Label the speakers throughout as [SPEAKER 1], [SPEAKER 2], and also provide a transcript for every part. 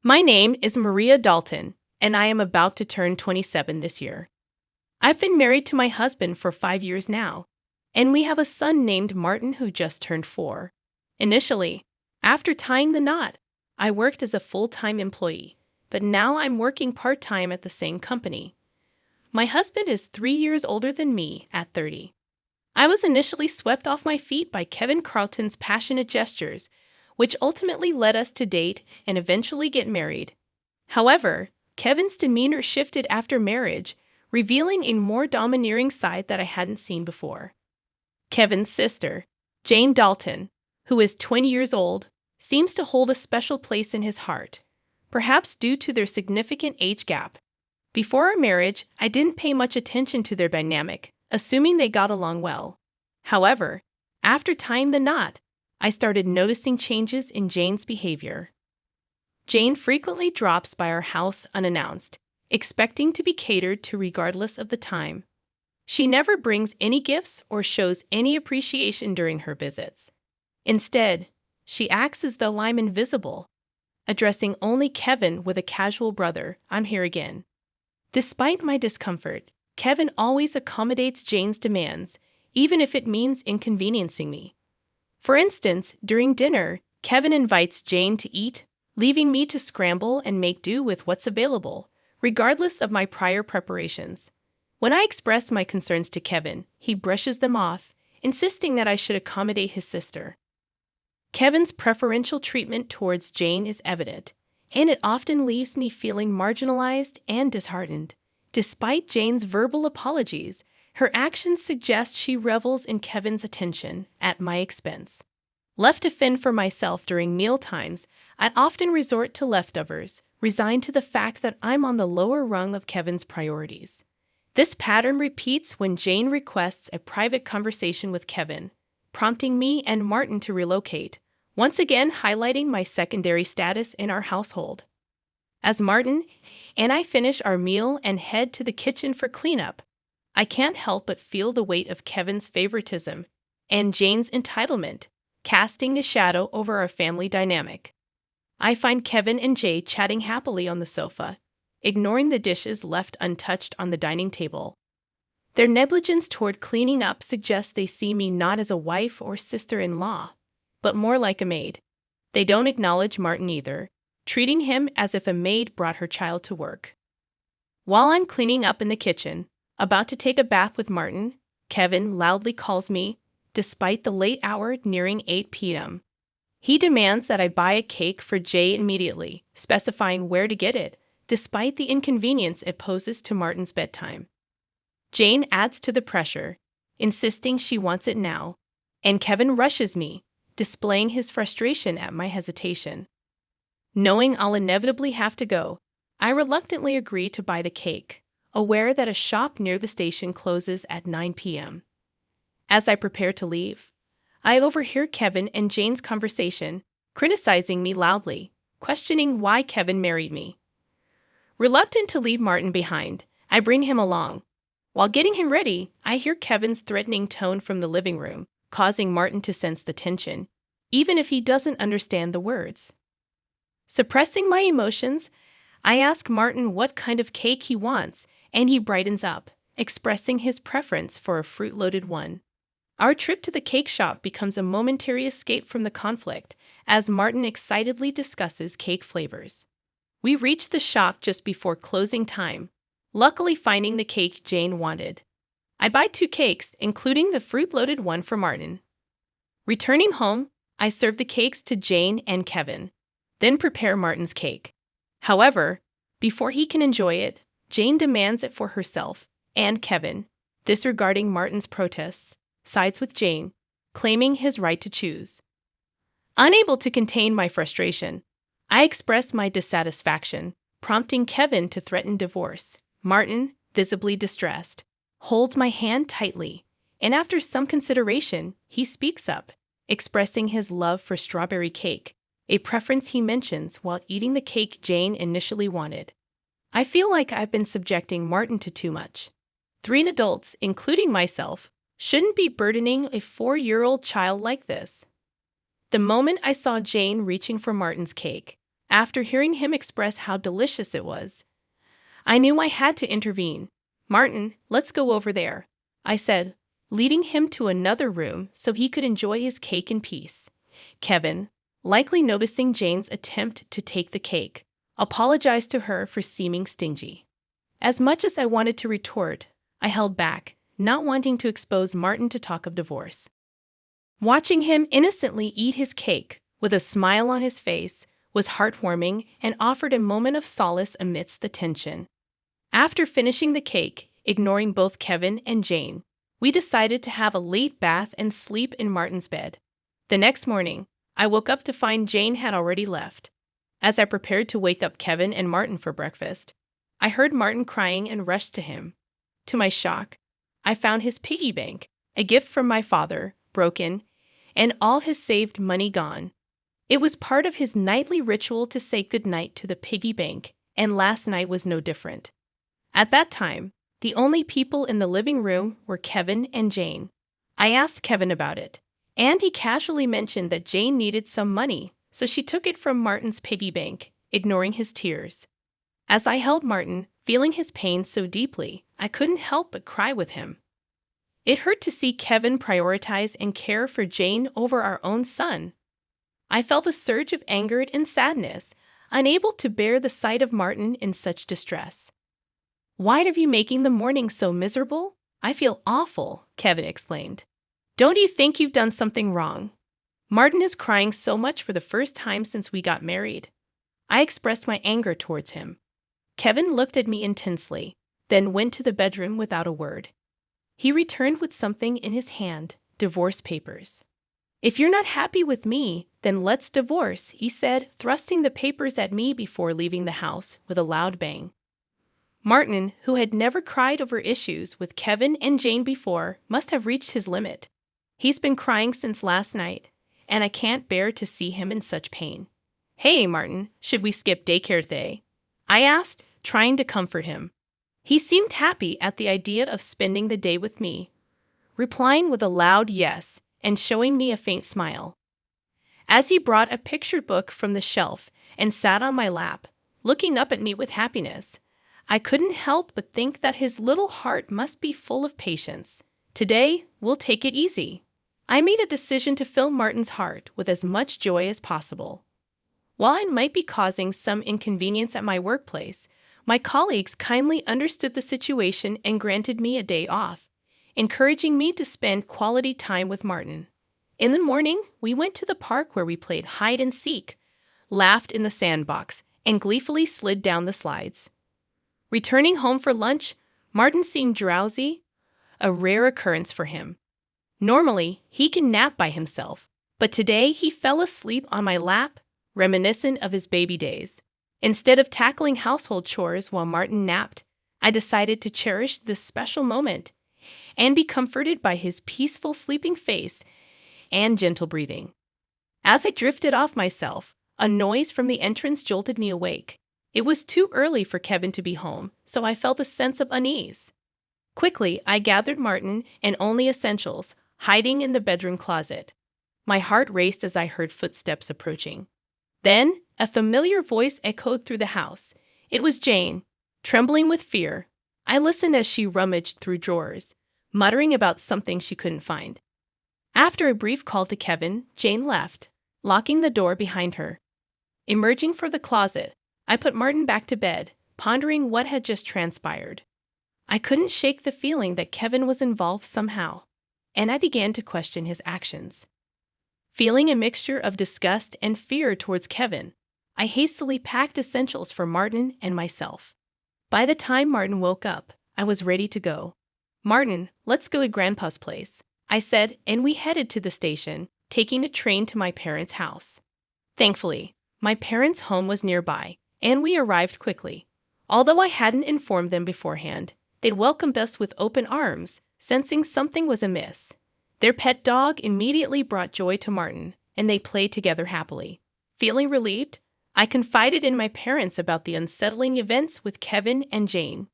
[SPEAKER 1] My name is Maria Dalton, and I am about to turn 27 this year. I've been married to my husband for 5 years now, and we have a son named Martin who just turned 4. Initially, after tying the knot, I worked as a full-time employee, but now I'm working part-time at the same company. My husband is 3 years older than me at 30. I was initially swept off my feet by Kevin Carlton's passionate gestures, which ultimately led us to date and eventually get married. However, Kevin's demeanor shifted after marriage, revealing a more domineering side that I hadn't seen before. Kevin's sister, Jane Dalton, who is 20 years old, seems to hold a special place in his heart, perhaps due to their significant age gap. Before our marriage, I didn't pay much attention to their dynamic, assuming they got along well. However, after tying the knot, I started noticing changes in Jane's behavior. Jane frequently drops by our house unannounced, expecting to be catered to regardless of the time. She never brings any gifts or shows any appreciation during her visits. Instead, she acts as though I'm invisible, addressing only Kevin with a casual "brother, I'm here again." Despite my discomfort, Kevin always accommodates Jane's demands, even if it means inconveniencing me. For instance, during dinner, Kevin invites Jane to eat, leaving me to scramble and make do with what's available, regardless of my prior preparations. When I express my concerns to Kevin, he brushes them off, insisting that I should accommodate his sister. Kevin's preferential treatment towards Jane is evident, and it often leaves me feeling marginalized and disheartened. Despite Jane's verbal apologies, her actions suggest she revels in Kevin's attention at my expense. Left to fend for myself during meal times, I'd often resort to leftovers, resigned to the fact that I'm on the lower rung of Kevin's priorities. This pattern repeats when Jane requests a private conversation with Kevin, prompting me and Martin to relocate, once again highlighting my secondary status in our household. As Martin and I finish our meal and head to the kitchen for cleanup, I can't help but feel the weight of Kevin's favoritism and Jane's entitlement, casting a shadow over our family dynamic. I find Kevin and Jay chatting happily on the sofa, ignoring the dishes left untouched on the dining table. Their negligence toward cleaning up suggests they see me not as a wife or sister-in-law, but more like a maid. They don't acknowledge Martin either, treating him as if a maid brought her child to work. While I'm cleaning up in the kitchen, about to take a bath with Martin, Kevin loudly calls me, despite the late hour nearing 8 p.m. He demands that I buy a cake for Jay immediately, specifying where to get it, despite the inconvenience it poses to Martin's bedtime. Jane adds to the pressure, insisting she wants it now, and Kevin rushes me, displaying his frustration at my hesitation. Knowing I'll inevitably have to go, I reluctantly agree to buy the cake, aware that a shop near the station closes at 9 p.m. As I prepare to leave, I overhear Kevin and Jane's conversation, criticizing me loudly, questioning why Kevin married me. Reluctant to leave Martin behind, I bring him along. While getting him ready, I hear Kevin's threatening tone from the living room, causing Martin to sense the tension, even if he doesn't understand the words. Suppressing my emotions, I ask Martin what kind of cake he wants, and he brightens up, expressing his preference for a fruit-loaded one. Our trip to the cake shop becomes a momentary escape from the conflict as Martin excitedly discusses cake flavors. We reach the shop just before closing time, luckily finding the cake Jane wanted. I buy 2 cakes, including the fruit-loaded one for Martin. Returning home, I serve the cakes to Jane and Kevin, then prepare Martin's cake. However, before he can enjoy it, Jane demands it for herself, and Kevin, disregarding Martin's protests, sides with Jane, claiming his right to choose. Unable to contain my frustration, I express my dissatisfaction, prompting Kevin to threaten divorce. Martin, visibly distressed, holds my hand tightly, and after some consideration, he speaks up, expressing his love for strawberry cake, a preference he mentions while eating the cake Jane initially wanted. I feel like I've been subjecting Martin to too much. 3 adults, including myself, shouldn't be burdening a 4-year-old child like this. The moment I saw Jane reaching for Martin's cake, After hearing him express how delicious it was, I knew I had to intervene. "Martin, let's go over there," I said, leading him to another room so he could enjoy his cake in peace. Kevin, likely noticing Jane's attempt to take the cake, apologized to her for seeming stingy. As much as I wanted to retort, I held back, not wanting to expose Martin to talk of divorce. Watching him innocently eat his cake, with a smile on his face, was heartwarming and offered a moment of solace amidst the tension. After finishing the cake, ignoring both Kevin and Jane, we decided to have a late bath and sleep in Martin's bed. The next morning, I woke up to find Jane had already left. As I prepared to wake up Kevin and Martin for breakfast, I heard Martin crying and rushed to him. To my shock, I found his piggy bank, a gift from my father, broken, and all his saved money gone. It was part of his nightly ritual to say goodnight to the piggy bank, and last night was no different. At that time, the only people in the living room were Kevin and Jane. I asked Kevin about it, and he casually mentioned that Jane needed some money, so she took it from Martin's piggy bank, ignoring his tears. As I held Martin, feeling his pain so deeply, I couldn't help but cry with him. It hurt to see Kevin prioritize and care for Jane over our own son. I felt a surge of anger and sadness, unable to bear the sight of Martin in such distress. "Why are you making the morning so miserable? I feel awful," Kevin exclaimed. "Don't you think you've done something wrong? Martin is crying so much for the first time since we got married." I expressed my anger towards him. Kevin looked at me intensely, then went to the bedroom without a word. He returned with something in his hand, divorce papers. "If you're not happy with me, then let's divorce," he said, thrusting the papers at me before leaving the house with a loud bang. Martin, who had never cried over issues with Kevin and Jane before, must have reached his limit. He's been crying since last night, and I can't bear to see him in such pain. "Hey, Martin, should we skip daycare today?" I asked, trying to comfort him. He seemed happy at the idea of spending the day with me, replying with a loud yes and showing me a faint smile. As he brought a picture book from the shelf and sat on my lap, looking up at me with happiness, I couldn't help but think that his little heart must be full of patience. Today, we'll take it easy. I made a decision to fill Martin's heart with as much joy as possible. While I might be causing some inconvenience at my workplace, my colleagues kindly understood the situation and granted me a day off, encouraging me to spend quality time with Martin. In the morning, we went to the park where we played hide and seek, laughed in the sandbox, and gleefully slid down the slides. Returning home for lunch, Martin seemed drowsy, a rare occurrence for him. Normally, he can nap by himself, but today he fell asleep on my lap, reminiscent of his baby days. Instead of tackling household chores while Martin napped, I decided to cherish this special moment and be comforted by his peaceful sleeping face and gentle breathing. As I drifted off myself, a noise from the entrance jolted me awake. It was too early for Kevin to be home, so I felt a sense of unease. Quickly, I gathered Martin and only essentials, hiding in the bedroom closet. My heart raced as I heard footsteps approaching. Then, a familiar voice echoed through the house. It was Jane, trembling with fear. I listened as she rummaged through drawers, muttering about something she couldn't find. After a brief call to Kevin, Jane left, locking the door behind her. Emerging from the closet, I put Martin back to bed, pondering what had just transpired. I couldn't shake the feeling that Kevin was involved somehow, and I began to question his actions. Feeling a mixture of disgust and fear towards Kevin, I hastily packed essentials for Martin and myself. By the time Martin woke up, I was ready to go. "Martin, let's go to Grandpa's place," I said, and we headed to the station, taking a train to my parents' house. Thankfully, my parents' home was nearby, and we arrived quickly. Although I hadn't informed them beforehand, they'd welcomed us with open arms, sensing something was amiss. Their pet dog immediately brought joy to Martin, and they played together happily. Feeling relieved, I confided in my parents about the unsettling events with Kevin and Jane.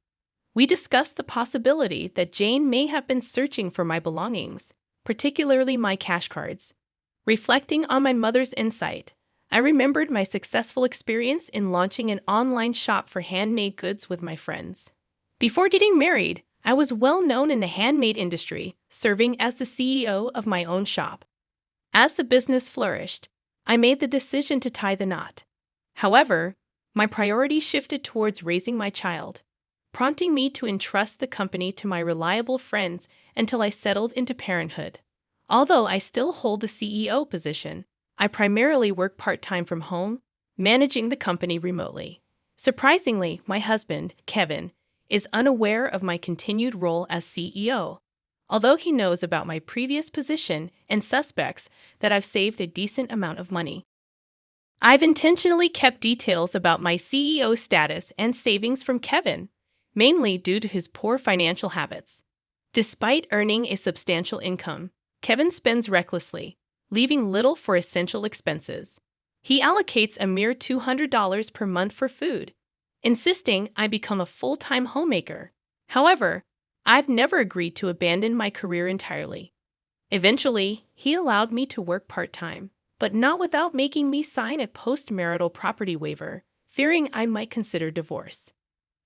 [SPEAKER 1] We discussed the possibility that Jane may have been searching for my belongings, particularly my cash cards. Reflecting on my mother's insight, I remembered my successful experience in launching an online shop for handmade goods with my friends. Before getting married, I was well known in the handmade industry, serving as the CEO of my own shop. As the business flourished, I made the decision to tie the knot. However, my priority shifted towards raising my child, prompting me to entrust the company to my reliable friends until I settled into parenthood. Although I still hold the CEO position, I primarily work part-time from home, managing the company remotely. Surprisingly, my husband, Kevin, is unaware of my continued role as CEO, although he knows about my previous position and suspects that I've saved a decent amount of money. I've intentionally kept details about my CEO status and savings from Kevin, mainly due to his poor financial habits. Despite earning a substantial income, Kevin spends recklessly, leaving little for essential expenses. He allocates a mere $200 per month for food, insisting I become a full-time homemaker. However, I've never agreed to abandon my career entirely. Eventually, he allowed me to work part-time, but not without making me sign a post-marital property waiver, fearing I might consider divorce.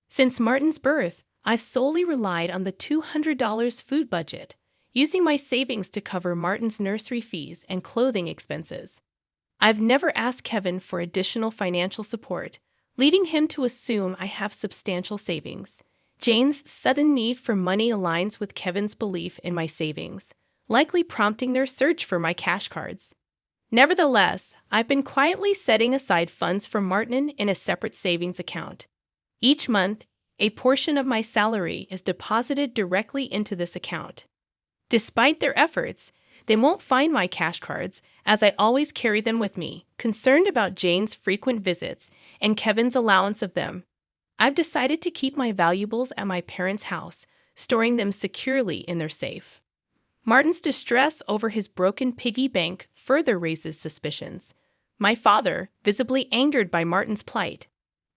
[SPEAKER 1] Since Martin's birth, I've solely relied on the $200 food budget, using my savings to cover Martin's nursery fees and clothing expenses. I've never asked Kevin for additional financial support, leading him to assume I have substantial savings. Jane's sudden need for money aligns with Kevin's belief in my savings, likely prompting their search for my cash cards. Nevertheless, I've been quietly setting aside funds for Martin in a separate savings account. Each month, a portion of my salary is deposited directly into this account. Despite their efforts, they won't find my cash cards, as I always carry them with me, concerned about Jane's frequent visits and Kevin's allowance of them. I've decided to keep my valuables at my parents' house, storing them securely in their safe. Martin's distress over his broken piggy bank further raises suspicions. My father, visibly angered by Martin's plight,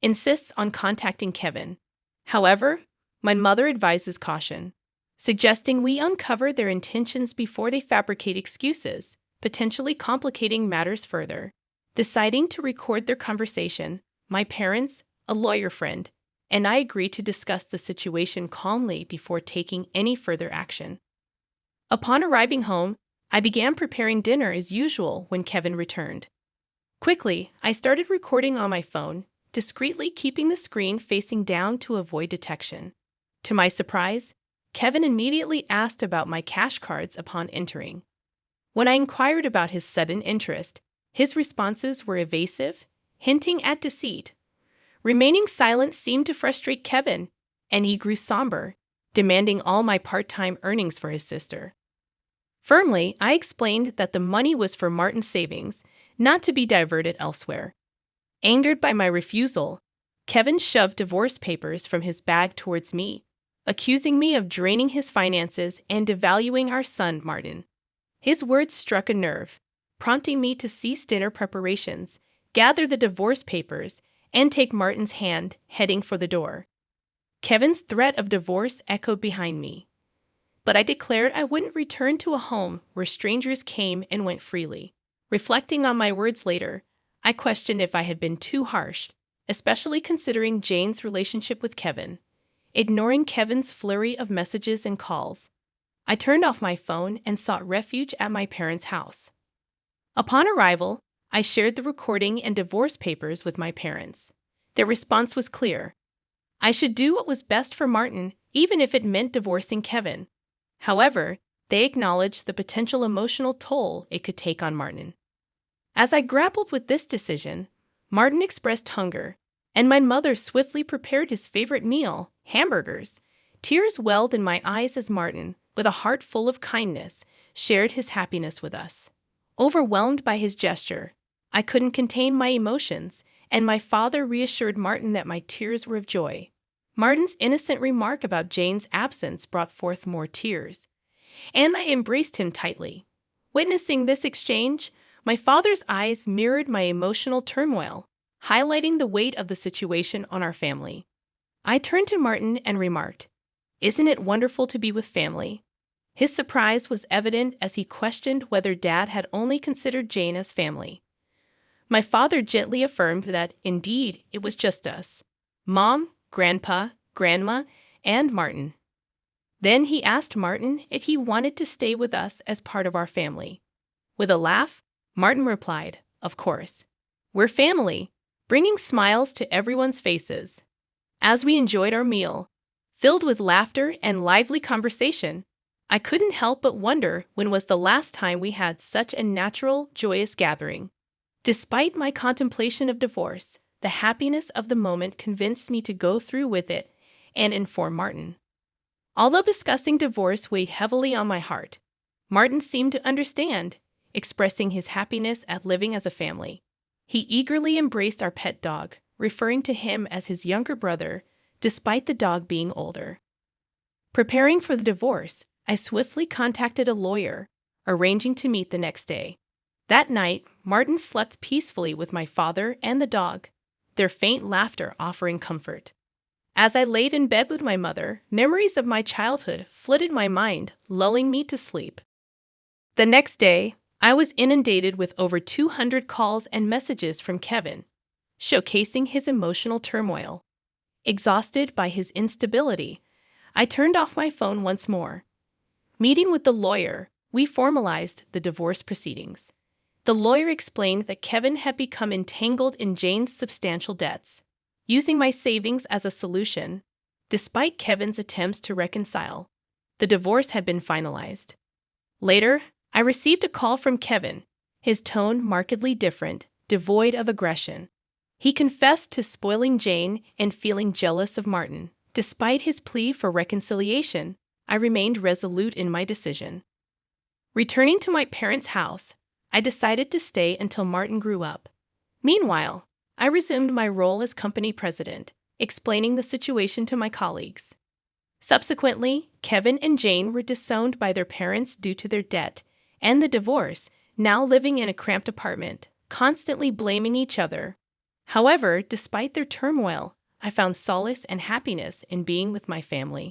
[SPEAKER 1] insists on contacting Kevin. However, my mother advises caution, suggesting we uncover their intentions before they fabricate excuses, potentially complicating matters further. Deciding to record their conversation, my parents, a lawyer friend, and I agreed to discuss the situation calmly before taking any further action. Upon arriving home, I began preparing dinner as usual when Kevin returned. Quickly, I started recording on my phone, discreetly keeping the screen facing down to avoid detection. To my surprise, Kevin immediately asked about my cash cards upon entering. When I inquired about his sudden interest, his responses were evasive, hinting at deceit. Remaining silent seemed to frustrate Kevin, and he grew somber, demanding all my part-time earnings for his sister. Firmly, I explained that the money was for Martin's savings, not to be diverted elsewhere. Angered by my refusal, Kevin shoved divorce papers from his bag towards me, accusing me of draining his finances and devaluing our son, Martin. His words struck a nerve, prompting me to cease dinner preparations, gather the divorce papers, and take Martin's hand, heading for the door. Kevin's threat of divorce echoed behind me, but I declared I wouldn't return to a home where strangers came and went freely. Reflecting on my words later, I questioned if I had been too harsh, especially considering Jane's relationship with Kevin. Ignoring Kevin's flurry of messages and calls, I turned off my phone and sought refuge at my parents' house. Upon arrival, I shared the recording and divorce papers with my parents. Their response was clear. I should do what was best for Martin, even if it meant divorcing Kevin. However, they acknowledged the potential emotional toll it could take on Martin. As I grappled with this decision, Martin expressed hunger, and my mother swiftly prepared his favorite meal, hamburgers. Tears welled in my eyes as Martin, with a heart full of kindness, shared his happiness with us. Overwhelmed by his gesture, I couldn't contain my emotions, and my father reassured Martin that my tears were of joy. Martin's innocent remark about Jane's absence brought forth more tears, and I embraced him tightly. Witnessing this exchange, my father's eyes mirrored my emotional turmoil, highlighting the weight of the situation on our family. I turned to Martin and remarked, "Isn't it wonderful to be with family?" His surprise was evident as he questioned whether Dad had only considered Jane as family. My father gently affirmed that, indeed, it was just us: Mom, Grandpa, Grandma, and Martin. Then he asked Martin if he wanted to stay with us as part of our family. With a laugh, Martin replied, "Of course. We're family," bringing smiles to everyone's faces. As we enjoyed our meal, filled with laughter and lively conversation, I couldn't help but wonder when was the last time we had such a natural, joyous gathering. Despite my contemplation of divorce, the happiness of the moment convinced me to go through with it and inform Martin. Although discussing divorce weighed heavily on my heart, Martin seemed to understand, expressing his happiness at living as a family. He eagerly embraced our pet dog, referring to him as his younger brother, despite the dog being older. Preparing for the divorce, I swiftly contacted a lawyer, arranging to meet the next day. That night, Martin slept peacefully with my father and the dog, their faint laughter offering comfort. As I laid in bed with my mother, memories of my childhood flooded my mind, lulling me to sleep. The next day, I was inundated with over 200 calls and messages from Kevin, showcasing his emotional turmoil. Exhausted by his instability, I turned off my phone once more. Meeting with the lawyer, we formalized the divorce proceedings. The lawyer explained that Kevin had become entangled in Jane's substantial debts, using my savings as a solution. Despite Kevin's attempts to reconcile, the divorce had been finalized. Later, I received a call from Kevin, his tone markedly different, devoid of aggression. He confessed to spoiling Jane and feeling jealous of Martin. Despite his plea for reconciliation, I remained resolute in my decision. Returning to my parents' house, I decided to stay until Martin grew up. Meanwhile, I resumed my role as company president, explaining the situation to my colleagues. Subsequently, Kevin and Jane were disowned by their parents due to their debt and the divorce, now living in a cramped apartment, constantly blaming each other. However, despite their turmoil, I found solace and happiness in being with my family.